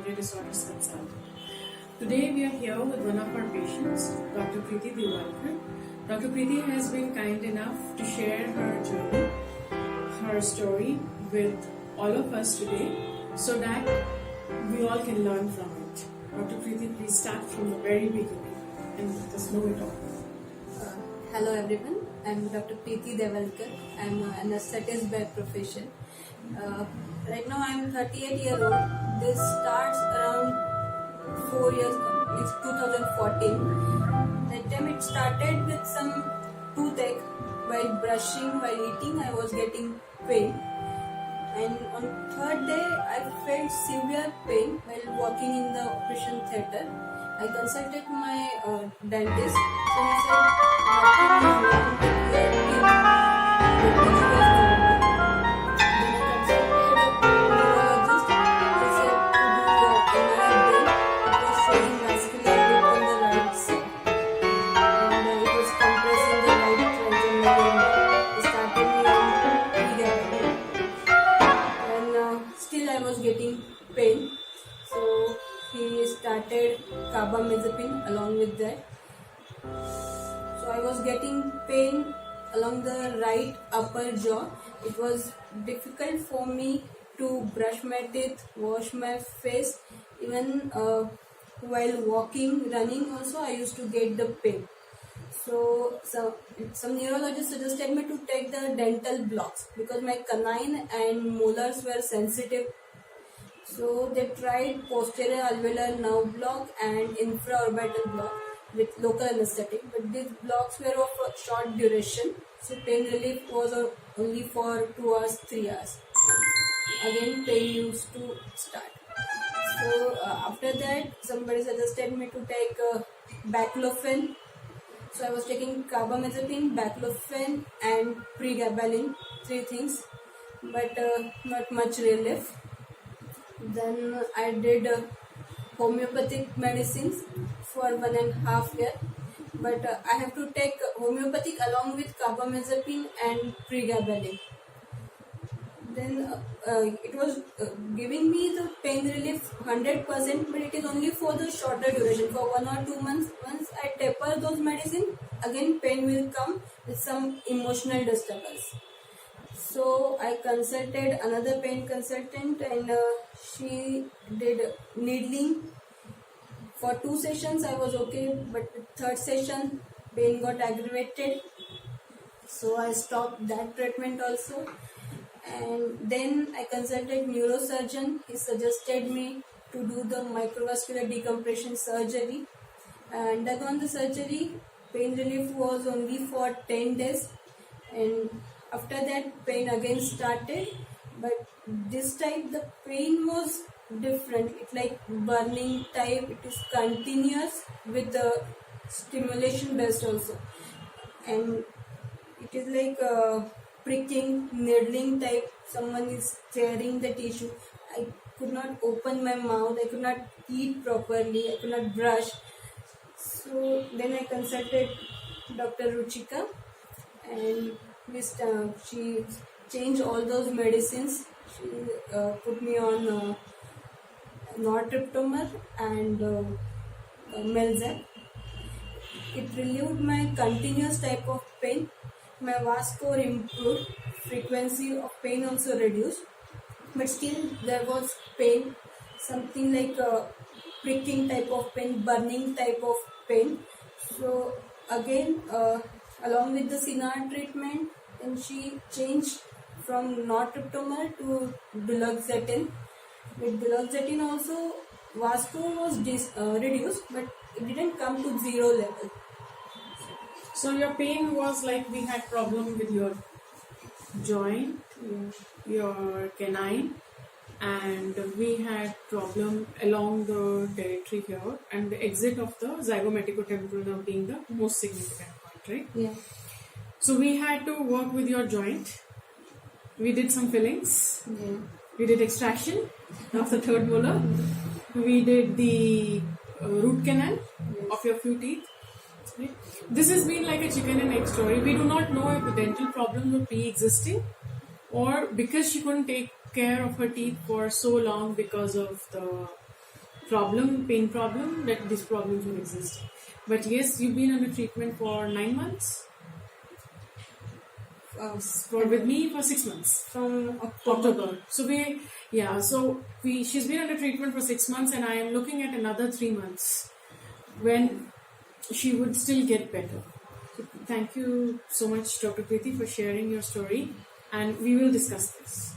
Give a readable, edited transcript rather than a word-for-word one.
Behavior Disorders Consultant. Today we are here with one of our patients, Dr. Preeti Diwalkar. Dr. Preeti has been kind enough to share her journey, her story with all of us today so that we all can learn from it. Dr. Preeti, please start from the very beginning and let us know it all. Hello everyone, I'm Dr. Preeti Diwalkar. I'm an anesthetist by profession. Right now I'm 38 years old. This starts around 4 years ago. It's 2014. That time it started with some toothache. While brushing, while eating, I was getting pain. And on third day, I felt severe pain while walking in the operation theatre. I consulted my dentist. So he said, nothing is wrong with your teeth. Your teeth was normal. Then I consulted a neurologist. He said to do MRI brain. It was showing vascular leak on the right side. And it was compressing the right trigeminal nerve. He started me on pregabalin. And still I was getting pain. So he started carbamazepine along with that. So I was getting pain along the right upper jaw. It was difficult for me to brush my teeth, wash my face. Even while walking, running also I used to get the pain. So some neurologists suggested me to take the dental blocks because my canine and molars were sensitive. So they tried posterior alveolar nerve block and infraorbital block with local anesthetic, but these blocks were of a short duration. So pain relief was only for 2 hours, 3 hours. Again pain used to start. So after that somebody suggested me to take baclofen. So I was taking carbamazepine, baclofen and pregabalin, 3 things, but not much relief. Then I did homeopathic medicines for 1.5 years, but I have to take homeopathic along with carbamazepine and pregabalin. Then it was giving me the pain relief 100%, but it is only for the shorter duration, for 1 or 2 months. Once I taper those medicine, again pain will come with some emotional disturbance. So I consulted another pain consultant and she did needling. For 2 sessions I was okay, but the third session pain got aggravated. So I stopped that treatment also. And then I consulted neurosurgeon. He suggested me to do the microvascular decompression surgery. I undergone the surgery. Pain relief was only for 10 days. And after that pain again started, but this time the pain was different. It's like burning type. It is continuous with the stimulation based also, and it is like pricking, needling type. Someone is tearing the tissue. I could not open my mouth. I could not eat properly. I could not brush. So then I consulted Dr. Ruchika, and she changed all those medicines. She put me on nortriptomar and Melzac. It relieved my continuous type of pain. My VAS score improved. Frequency of pain also reduced. But still there was pain. Something like a pricking type of pain, burning type of pain. So again, along with the CNR treatment, then she changed from nortriptomar to duloxetine. With duloxetine also, VAS score was reduced, but it didn't come to 0 level. So your pain was like we had problem with your joint, your canine, and we had problem along the territory here, and the exit of the zygomaticotemporal nerve being the most significant point, right? Yeah. So we had to work with your joint. We did some fillings. Yeah. We did extraction of the third molar. We did the root canal of your few teeth. Right? This has been like a chicken and egg story. We do not know if the dental problems were pre-existing or because she couldn't take care of her teeth for so long because of the pain problem, that these problems will exist. But yes, you've been under treatment for 9 months. With me for 6 months. From October. So she's been under treatment for 6 months, and I am looking at another 3 months when she would still get better. So thank you so much, Dr. Preeti, for sharing your story, and we will discuss this.